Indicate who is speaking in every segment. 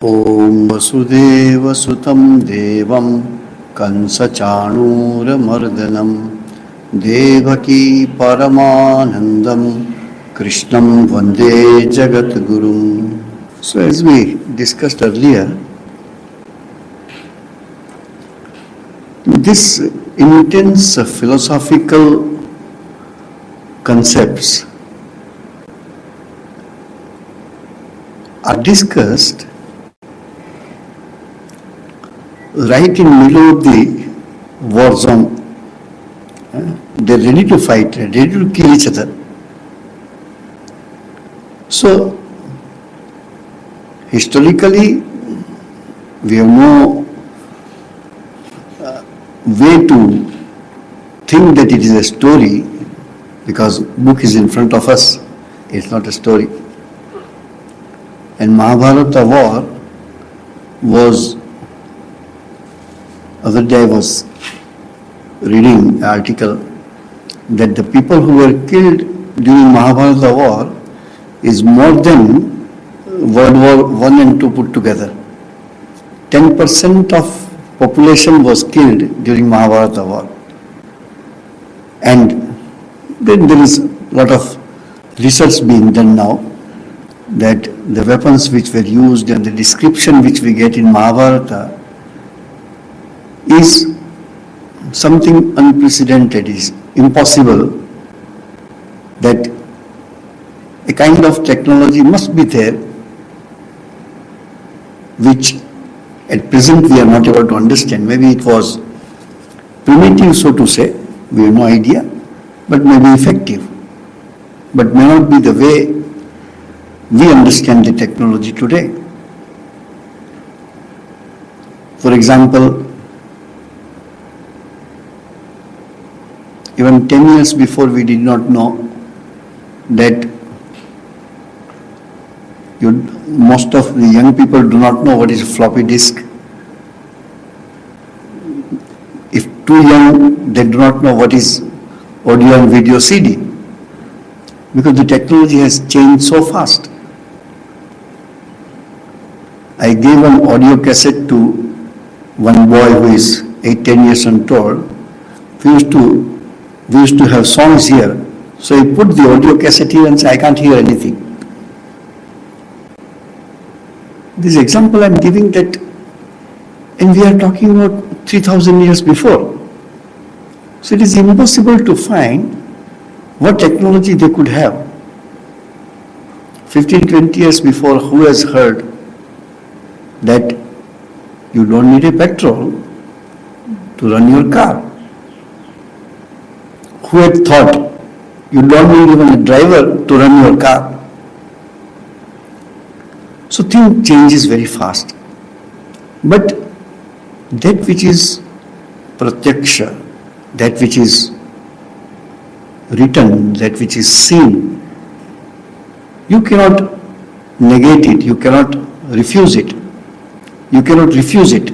Speaker 1: Om Vasudeva Sutam Devam Kansachanuramardanam Devaki Paramanandam Krishnam Vande Jagatgurum. So as we discussed earlier, this intense philosophical concepts are discussed right in middle of the war zone. They're ready to fight, ready to kill each other. So, historically, we have no way to think that it is a story, because book is in front of us. It's not a story. And Mahabharata war was, other day I was reading an article that the people who were killed during Mahabharata war is more than World War I and II put together. 10% of population was killed during Mahabharata war. And then there is a lot of research being done now that the weapons which were used and the description which we get in Mahabharata is something unprecedented, is impossible, that a kind of technology must be there which at present we are not able to understand. Maybe it was primitive, so to say, we have no idea, but may be effective, but may not be the way we understand the technology today. For example, even 10 years before, we did not know that most of the young people do not know what is a floppy disk. If too young, they do not know what is audio and video CD, because the technology has changed so fast. I gave an audio cassette to one boy who is 8-10 years and told. We used to have songs here. So he put the audio cassette here and said, I can't hear anything. This example I'm giving that, and we are talking about 3,000 years before. So it is impossible to find what technology they could have. 15-20 years before, who has heard that you don't need a petrol to run your car? Who had thought you don't need even a driver to run your car? So things changes very fast. But that which is pratyaksha, that which is written, that which is seen, you cannot negate it, you cannot refuse it. You cannot refuse it,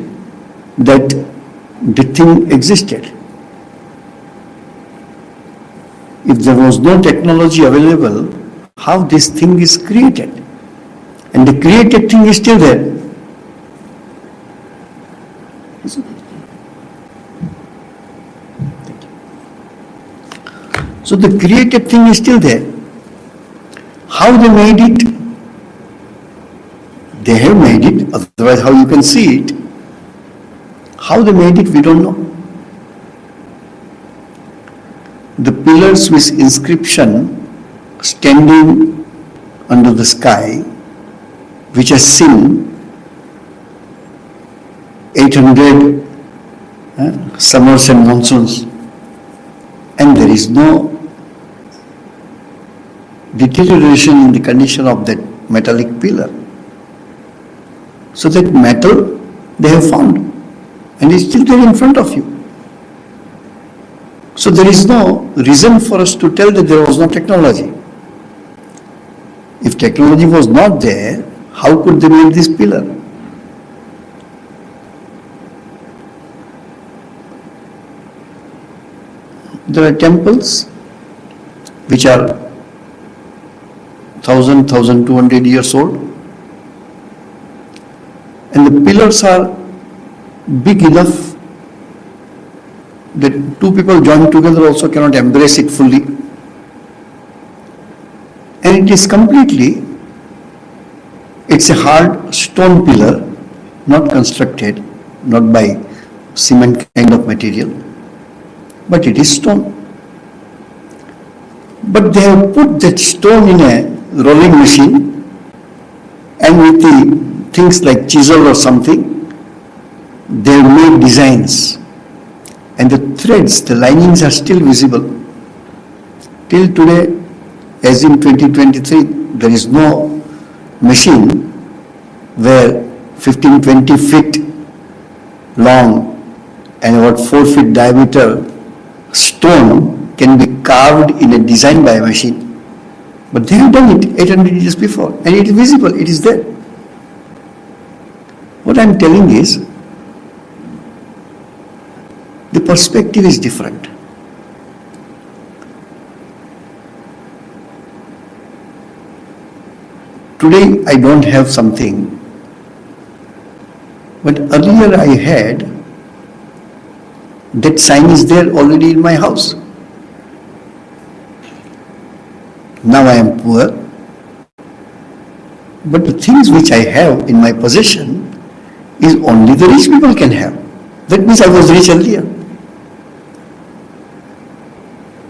Speaker 1: that the thing existed. If there was no technology available, how this thing is created? And the created thing is still there. So the created thing is still there. How they made it? They have made it, otherwise how you can see it? How they made it, we don't know. The pillars with inscription standing under the sky, which has seen 800 summers and monsoons, and there is no deterioration in the condition of that metallic pillar. So that metal they have found, and it's still there in front of you. So there is no reason for us to tell that there was no technology. If technology was not there, how could they make this pillar? There are temples which are 1,200 years old. And the pillars are big enough that two people joined together also cannot embrace it fully. And it is completely, it's a hard stone pillar, not constructed, not by cement kind of material, but it is stone. But they have put that stone in a rolling machine, and with the things like chisel or something, they have made designs. And the threads, the linings are still visible. Till today, as in 2023, there is no machine where 15-20 feet long and about 4 feet diameter stone can be carved in a design by a machine. But they have done it 800 years before, and it is visible, it is there. What I am telling is, the perspective is different. Today I don't have something, but earlier I had. That sign is there already in my house. Now I am poor, but the things which I have in my possession is only the rich people can have. That means I was rich earlier.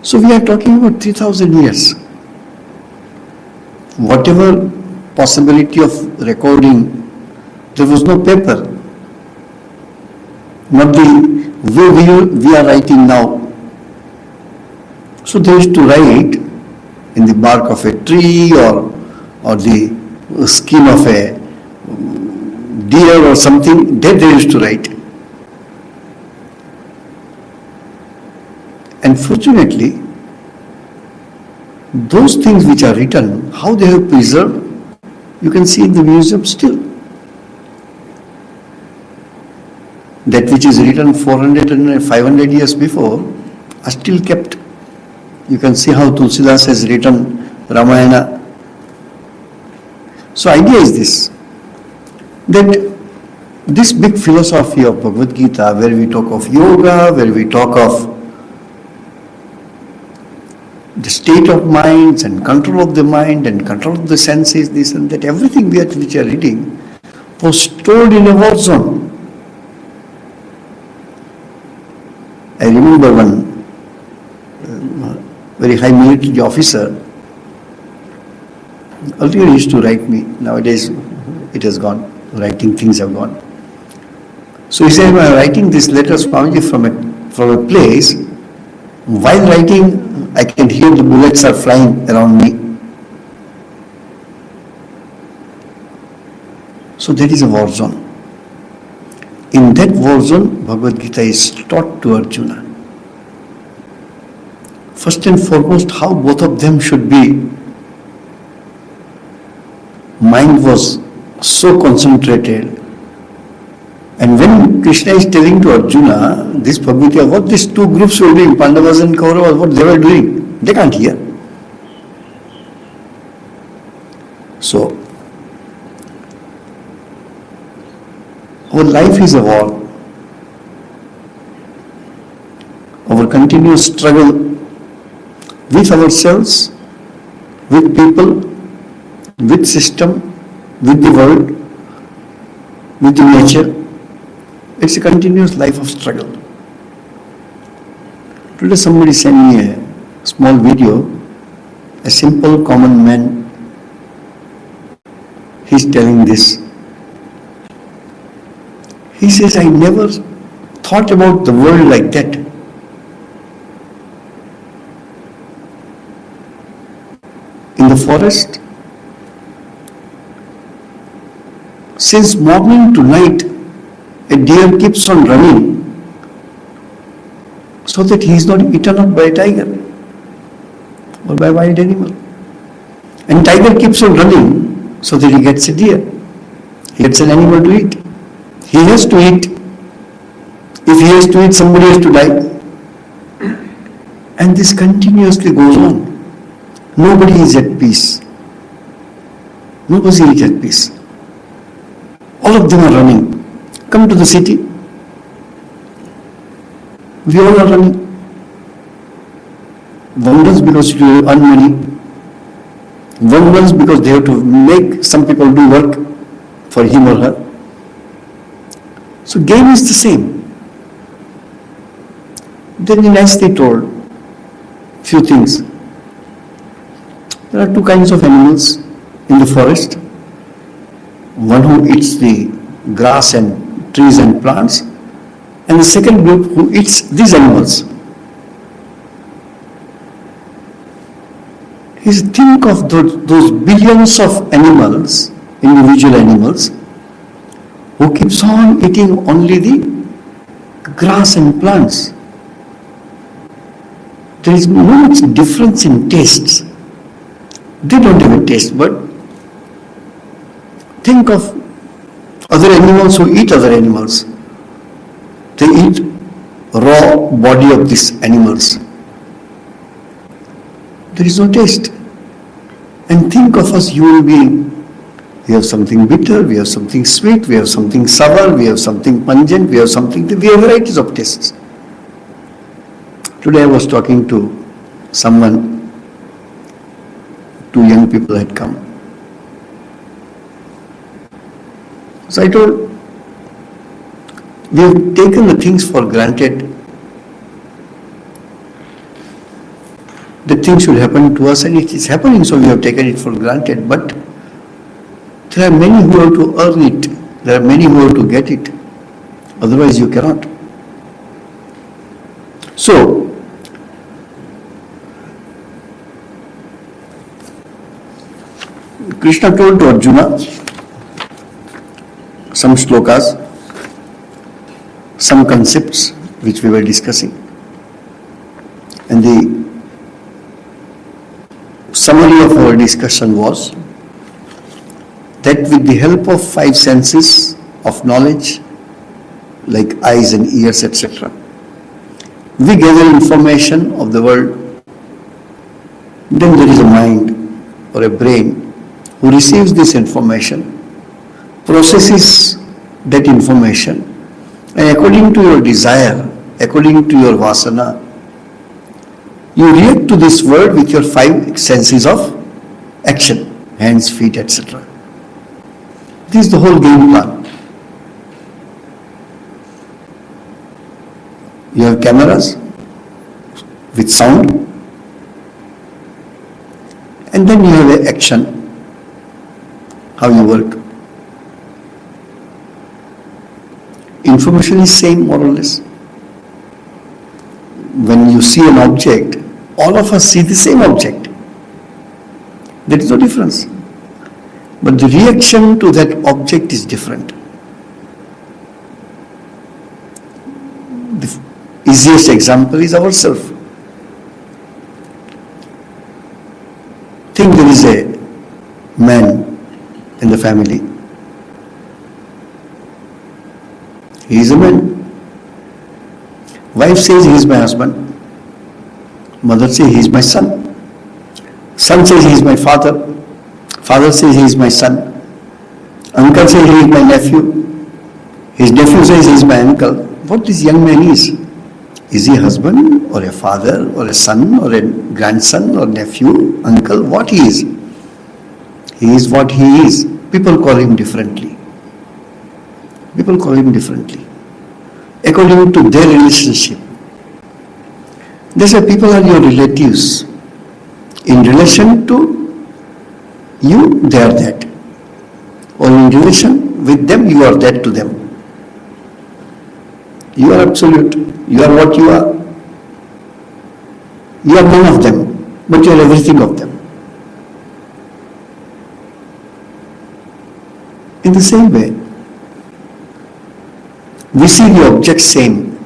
Speaker 1: So we are talking about 3,000 years. Whatever possibility of recording, there was no paper. Not the way we are writing now. So they used to write in the bark of a tree or the skin of a deer or something, that they used to write. And fortunately, those things which are written, how they have preserved, you can see in the museum still. That which is written 400 and 500 years before are still kept. You can see how Tulsidas has written Ramayana. So idea is this, that this big philosophy of Bhagavad Gita, where we talk of yoga, where we talk of the state of minds and control of the mind and control of the senses, this and that, everything which are reading was stored in a war zone. I remember one very high military officer, earlier he used to write me, nowadays it has gone, writing things have gone. So he said, I am writing this letter, Swamiji, from a place, while writing I can hear the bullets are flying around me. So that is a war zone. In that war zone, Bhagavad Gita is taught to Arjuna. First and foremost, how both of them should be. Mind was so concentrated. And when Krishna is telling to Arjuna, this Bhagavad Gita, what these two groups were doing, Pandavas and Kauravas, what they were doing, they can't hear. So, our life is a war. Our continuous struggle with ourselves, with people, with system, with the world, with the nature. It's a continuous life of struggle. Today somebody sent me a small video, a simple common man. He's telling this. He says, I never thought about the world like that. In the forest, since morning to night, a deer keeps on running so that he is not eaten up by a tiger or by a wild animal. And tiger keeps on running so that he gets a deer. He gets an animal to eat. He has to eat. If he has to eat, somebody has to die. And this continuously goes on. Nobody is at peace. Nobody is at peace. All of them are running. Come to the city. We all are running. One runs because you earn money. One runs because they have to make some people do work for him or her. So game is the same. Then he nicely told few things. There are two kinds of animals in the forest. One who eats the grass and trees and plants, and the second group who eats these animals. Think of those billions of animals, individual animals, who keeps on eating only the grass and plants. There is no much difference in tastes. They don't have a taste, but think of other animals who eat other animals. They eat raw body of these animals. There is no taste. And think of us human being. We have something bitter, we have something sweet, we have something sour, we have something pungent, we have varieties of tastes. Today I was talking to someone, two young people had come. So I told, we have taken the things for granted. The thing should happen to us and it is happening, so we have taken it for granted. But there are many who have to earn it. There are many who have to get it. Otherwise you cannot. So, Krishna told to Arjuna some shlokas, some concepts which we were discussing. And the summary of our discussion was that with the help of five senses of knowledge, like eyes and ears, etc., we gather information of the world. Then there is a mind or a brain who receives this information, processes that information, and according to your desire, according to your vasana, you react to this world with your five senses of action, hands, feet, etc. This is the whole game plan. You have cameras with sound, and then you have an action, how you work. Information is same more or less. When you see an object, all of us see the same object. There is no difference. But the reaction to that object is different. The easiest example is ourselves. Think there is a man in the family. He is a man. Wife says he is my husband. Mother says he is my son. Son says he is my father. Father says he is my son. Uncle says he is my nephew. His nephew says he is my uncle. What this young man is? Is he a husband or a father or a son or a grandson or nephew, uncle? What he is? He is what he is. People call him differently. People call him differently, according to their relationship. That's why people are your relatives. In relation to you, they are that. Or in relation with them, you are that to them. You are absolute. You are what you are. You are none of them, but you are everything of them. In the same way, we see the object same,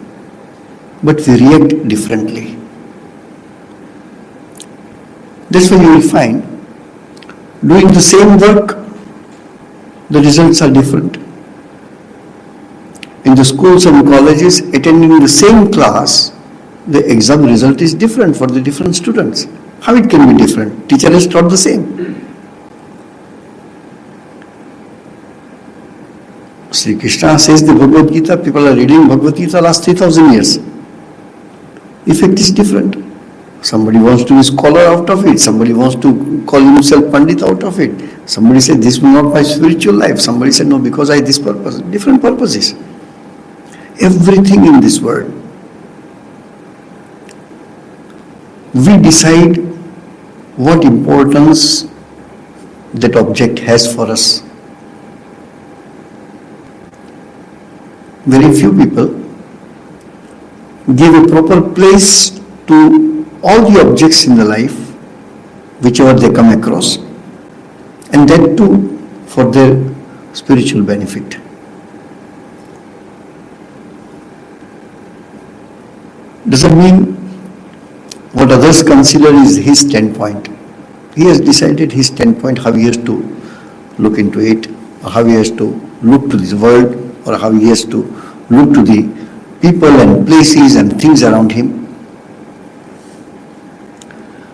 Speaker 1: but we react differently. That's why you will find, doing the same work, the results are different. In the schools and colleges, attending the same class, the exam result is different for the different students. How it can be different? Teacher has taught the same. Sri Krishna says the Bhagavad Gita, people are reading Bhagavad Gita last 3000 years. Effect is different. Somebody wants to be scholar out of it, somebody wants to call himself Pandit out of it. Somebody said this will not my spiritual life. Somebody said no, because I this purpose. Different purposes. Everything in this world. We decide what importance that object has for us. Very few people give a proper place to all the objects in the life, whichever they come across, and that too for their spiritual benefit. Doesn't mean what others consider is his standpoint. He has decided his standpoint, how he has to look into it, or how he has to look to this world, or how he has to look to the people and places and things around him.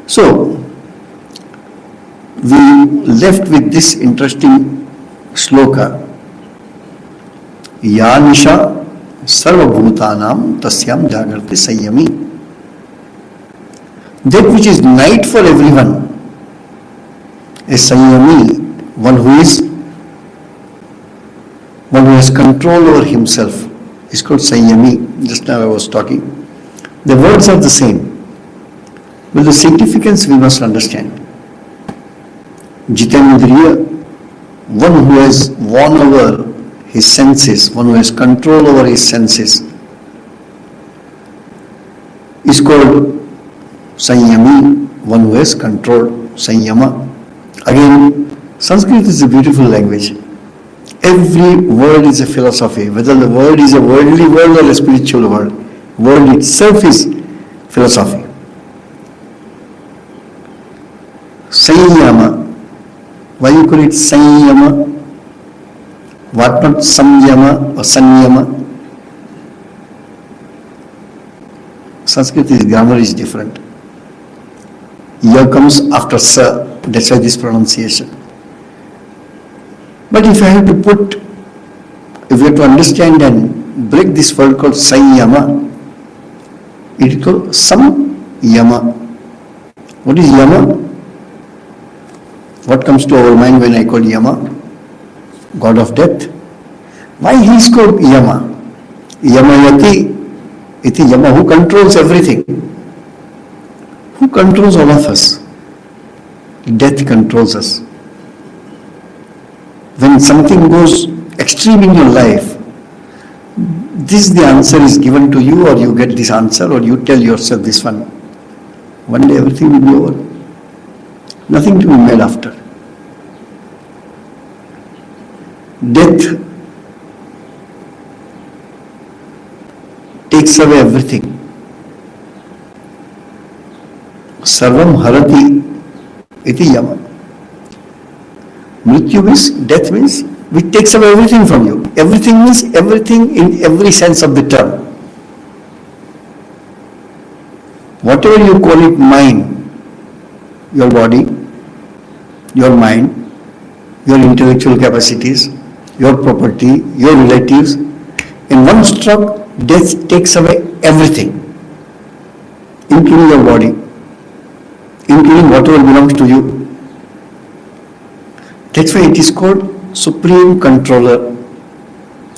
Speaker 1: So, we left with this interesting sloka, Ya Nisha Sarvabhutanam Tasyam Jagrati Sanyami. That which is night for everyone, a Sanyami, one who has control over himself, is called Sanyami. Just now I was talking. The words are the same, but the significance we must understand. Jitendriya, one who has won over his senses, one who has control over his senses, is called Sanyami, one who has control, Sanyama. Again, Sanskrit is a beautiful language. Every word is a philosophy, whether the word is a worldly word or a spiritual word. Word itself is philosophy. Sanyama. Why you call it Sanyama? What not Samyama or Sanyama? Sanskrit grammar is different. Ya comes after Sa, that's why this pronunciation. But if I have if we have to understand and break this word called Sanyama, it is called Samyama. What is Yama? What comes to our mind when I call Yama? God of death. Why he is called Yama? Yamayati, iti Yama, who controls everything. Who controls all of us? Death controls us. When something goes extreme in your life, the answer is given to you, or you get this answer, or you tell yourself this one. One day everything will be over. Nothing to be made after. Death takes away everything. Sarvam harati iti yama. Mrityu means, death means, which takes away everything from you. Everything means everything in every sense of the term. Whatever you call it, mind, your body, your mind, your intellectual capacities, your property, your relatives, in one stroke, death takes away everything, including your body, including whatever belongs to you. That's why it is called Supreme Controller,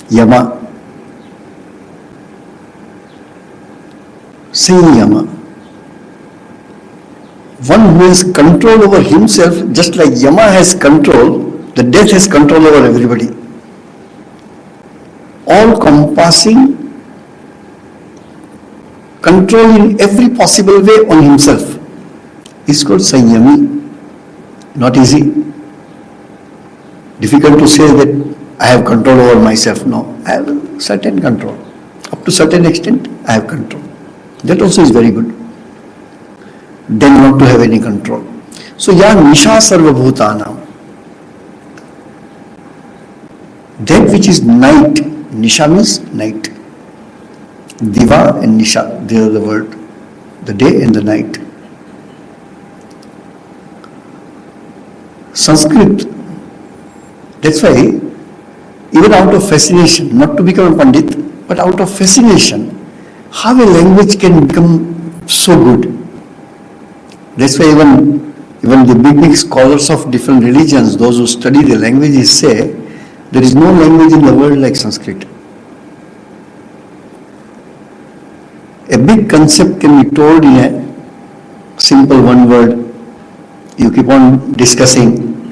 Speaker 1: Yama. Sanyama. One who has control over himself, just like Yama has control, the death has control over everybody. All-compassing control in every possible way on himself is called Sanyami. Not easy. Difficult to say that I have control over myself. No, I have a certain control. Up to certain extent, I have control. That also is very good. Then not to have any control. So, Ya Nisha Sarvabhutanam. That which is night. Nisha means night. Diva and Nisha, they are the word. The day and the night. Sanskrit. That's why even out of fascination, not to become a Pandit, but out of fascination, how a language can become so good. That's why even the big scholars of different religions, those who study the languages say, there is no language in the world like Sanskrit. A big concept can be told in a simple one word. You keep on discussing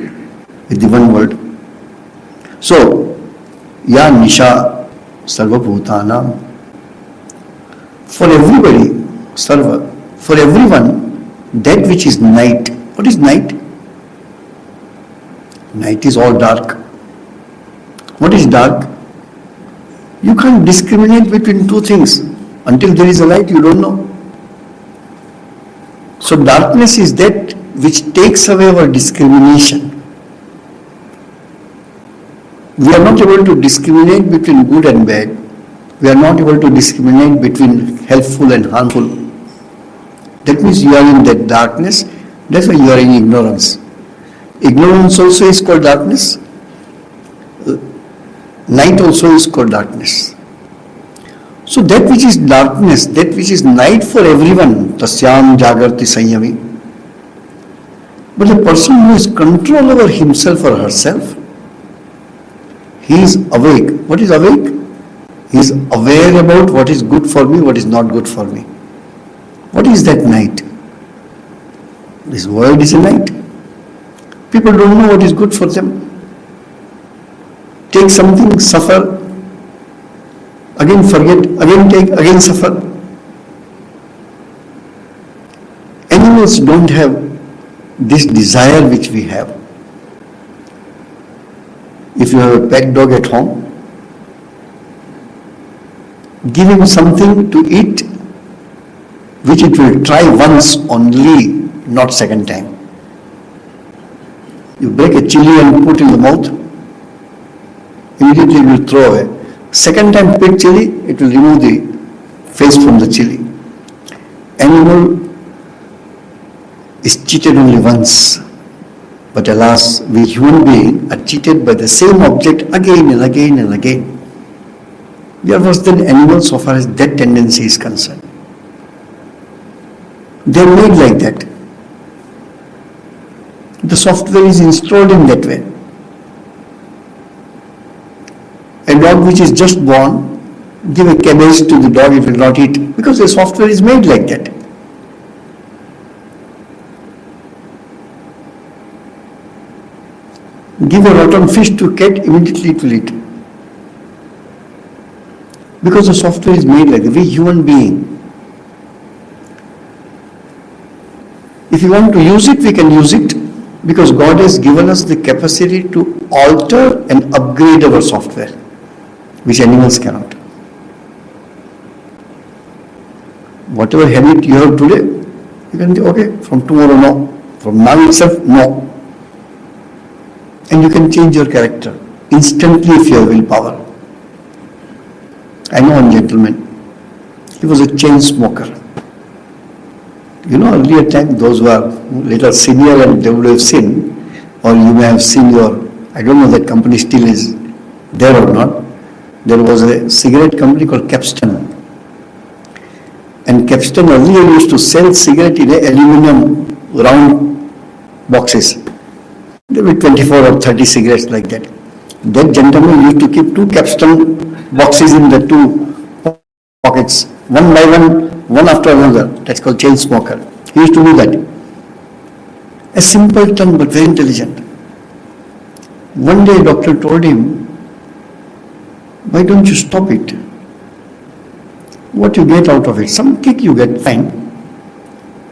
Speaker 1: with the one word. So, Ya Nisha Sarva Bhutanam. For everybody, Sarva, for everyone, that which is night. What is night? Night is all dark. What is dark? You can't discriminate between two things. Until there is a light, you don't know. So darkness is that which takes away our discrimination. We are not able to discriminate between good and bad. We are not able to discriminate between helpful and harmful. That means you are in that darkness. That's why you are in ignorance. Ignorance also is called darkness. Night also is called darkness. So that which is darkness, that which is night for everyone, tasyam jagarti sanyami. But the person who has control over himself or herself, he is awake. What is awake? He is aware about what is good for me, what is not good for me. What is that night? This world is a night. People don't know what is good for them. Take something, suffer, again forget, again take, again suffer. Animals don't have this desire which we have. If you have a pet dog at home, give him something to eat which it will try once only, not second time. You break a chili and put in the mouth, immediately it will throw away. Second time pick chili, it will remove the face from the chili. Animal is cheated only once. But alas, we human beings are cheated by the same object again and again and again. We are worse than animals so far as that tendency is concerned. They are made like that. The software is installed in that way. A dog which is just born, give a cabbage to the dog, it will not eat because the software is made like that. Give a rotten fish to cat, immediately it will eat. Because the software is made like that. We human being, if you want to use it, we can use it because God has given us the capacity to alter and upgrade our software, which animals cannot. Whatever habit you have today, you can say, okay, from tomorrow, no. From now itself, no. And you can change your character instantly if you have willpower. I know one gentleman, he was a chain smoker. You know, earlier time, those who are little senior and they would have seen, or you may have seen your, I don't know that company still is there or not. There was a cigarette company called Capstan. And Capstan earlier used to sell cigarette in aluminum round boxes. There were 24 or 30 cigarettes like that. That gentleman used to keep 2 Capstan boxes in the 2 pockets, one by one after another. That's called chain smoker. He used to do that. A simpleton but very intelligent. One day a doctor told him, why don't you stop it? What you get out of it? Some kick you get, fine.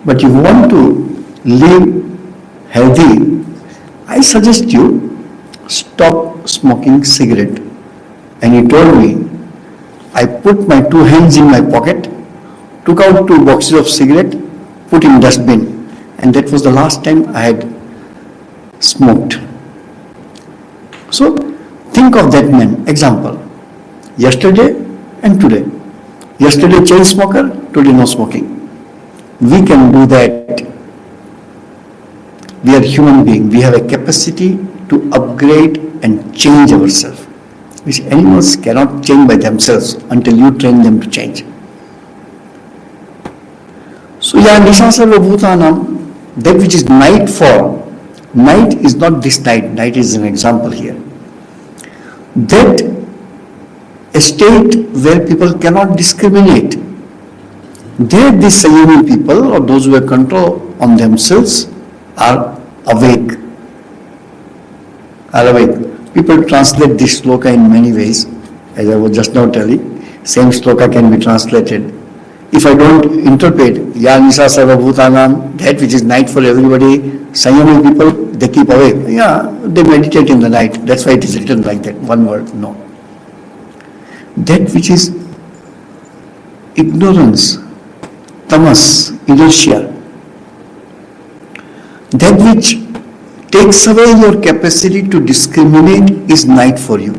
Speaker 1: But you want to live healthy, I suggest you stop smoking cigarette. And he told me, I put my 2 hands in my pocket, took out 2 boxes of cigarette, put in dustbin. And that was the last time I had smoked. So think of that man, example. Yesterday and today. Yesterday chain smoker, today no smoking. We can do that. We are human beings. We have a capacity to upgrade and change ourselves. which animals cannot change by themselves until you train them to change. So, ya nisha sarva bhutanam, that which is night for, night is not this night, night is an example here. That a state where people cannot discriminate, there these Sanyami people or those who have control on themselves are awake. People translate this sloka in many ways, as I was just now telling. Same sloka can be translated. If I don't interpret, ya nisha sarva bhutanam, that which is night for everybody, Sanyami people, they keep awake. Yeah, they meditate in the night. That's why it is written like that, one word, no. That which is ignorance, tamas, inertia, that which takes away your capacity to discriminate is night for you.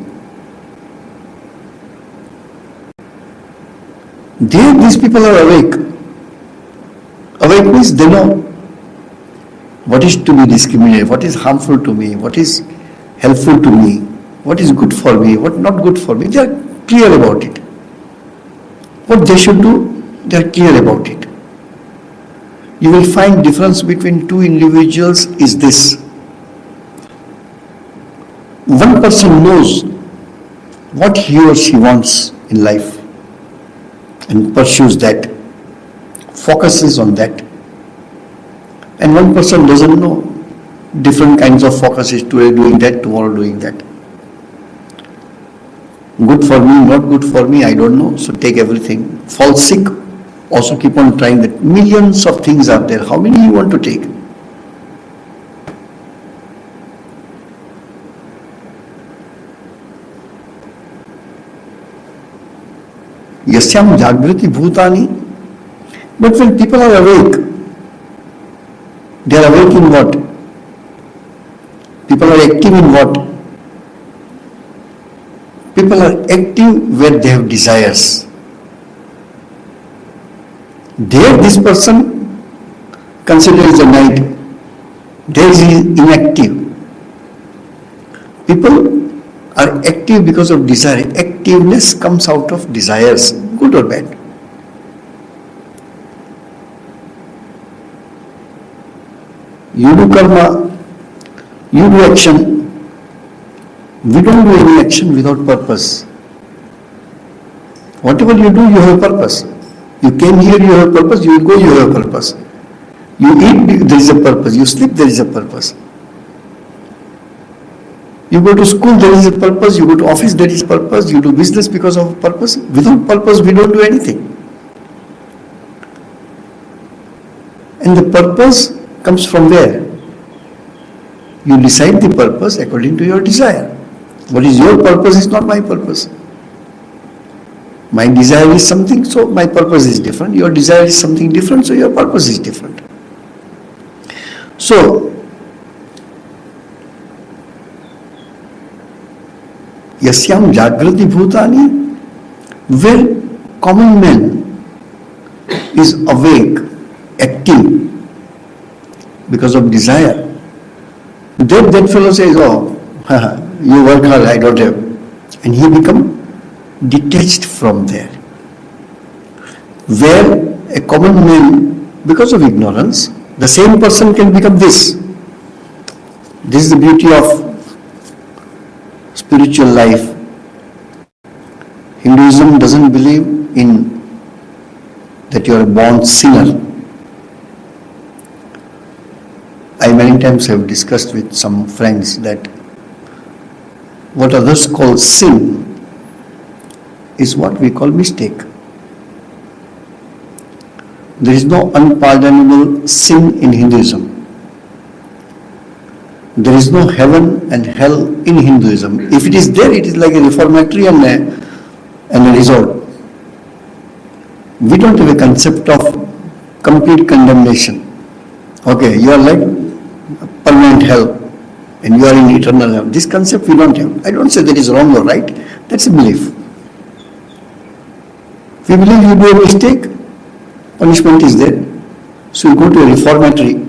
Speaker 1: There these people are awake. Awake means they know what is to be discriminated, what is harmful to me, what is helpful to me, what is good for me, what not good for me. They are clear about it. What they should do, they are clear about it. You will find difference between two individuals is this. One person knows what he or she wants in life and pursues that, focuses on that. And one person doesn't know, different kinds of focuses, today doing that, tomorrow doing that. Good for me, not good for me, I don't know, so take everything. Fall sick, also keep on trying that. Millions of things are there, how many you want to take? Yasyam jagrati bhutani. But when people are awake, they are awake in what? People are active in what? People are active where they have desires. There this person considers the night. There is inactive. People are active because of desire. Activeness comes out of desires, good or bad. You do karma, you do action. We don't do any action without purpose. Whatever you do, you have a purpose. You came here, you have a purpose. You will go, you have a purpose. You eat, there is a purpose. You sleep, there is a purpose. You go to school, there is a purpose. You go to office, there is a purpose. You do business because of purpose. Without purpose, we don't do anything. And the purpose comes from where? You decide the purpose according to your desire. What is your purpose is not my purpose. My desire is something, so my purpose is different. Your desire is something different, so your purpose is different. So, yasyam jagrati bhutani, where common man is awake, active because of desire, that fellow says, oh, you work hard, I don't have. And he become detached from there. Where a common man, because of ignorance, the same person can become this. This is the beauty of spiritual life. Hinduism doesn't believe in that you are a born sinner. I many times have discussed with some friends that what others call sin is what we call mistake. There is no unpardonable sin in Hinduism. There is no heaven and hell in Hinduism. If it is there, it is like a reformatory and a resort. We don't have a concept of complete condemnation. Okay, you are like permanent hell and you are in eternal hell. This concept we don't have. I don't say that is wrong or right. That's a belief. If you believe you do a mistake, punishment is there. So you go to a reformatory,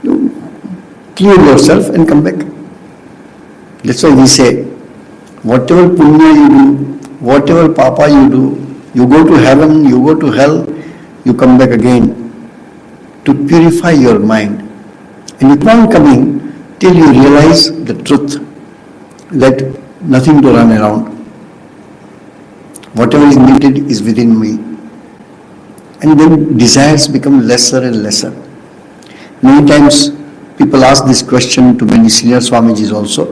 Speaker 1: you clear yourself and come back. That's why we say Whatever punya you do, whatever papa you do, you go to heaven, you go to hell, you come back again to purify your mind. And you keep on coming till you realize the truth that nothing to run around. Whatever is needed is within me. And then desires become lesser and lesser. Many times people ask this question to many senior Swamijis also.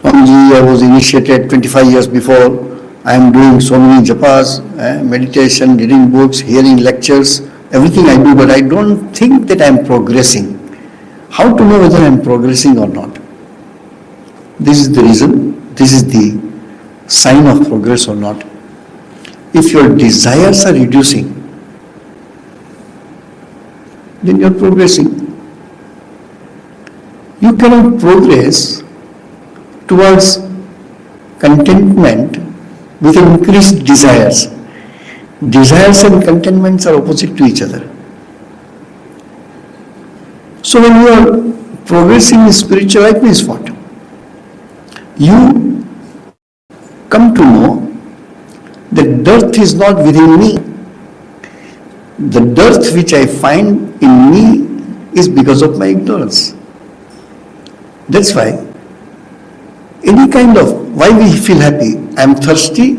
Speaker 1: Swamiji, I was initiated 25 years before. I am doing so many japas, meditation, reading books, hearing lectures, everything I do, but I don't think that I am progressing. How to know whether I am progressing or not? This is the reason, this is the sign of progress or not. If your desires are reducing, then you are progressing. You cannot progress towards contentment with increased desires. Desires and contentments are opposite to each other. So when you are progressing in spiritual life, means what? You come to know that dearth is not within me. The dearth which I find in me is because of my ignorance. That's why any kind of, why we feel happy? I am thirsty,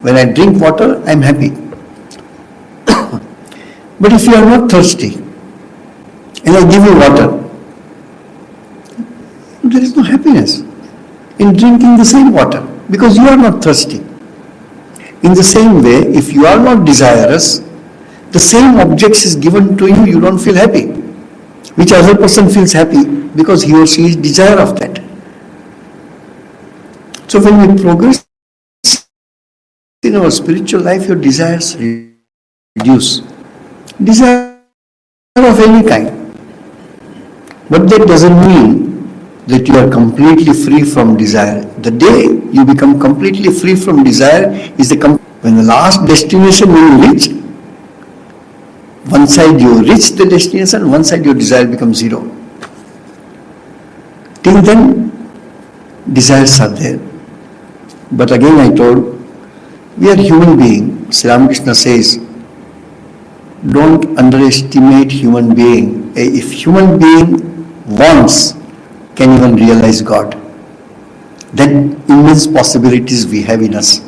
Speaker 1: when I drink water, I am happy. But if you are not thirsty, and I give you water, there is no happiness in drinking the same water, because you are not thirsty. In the same way, if you are not desirous, the same objects is given to you, you don't feel happy. Which other person feels happy? Because he or she is desire of that. So when we progress in our spiritual life, your desires reduce. Desire of any kind. But that doesn't mean that you are completely free from desire. The day you become completely free from desire is when the last destination you reach, one side you reach the destination, one side your desire becomes zero. Till then, desires are there. But again I told, we are human beings. Sri Ramakrishna says, don't underestimate human being. If human being wants, can even realize God. Then immense possibilities we have in us.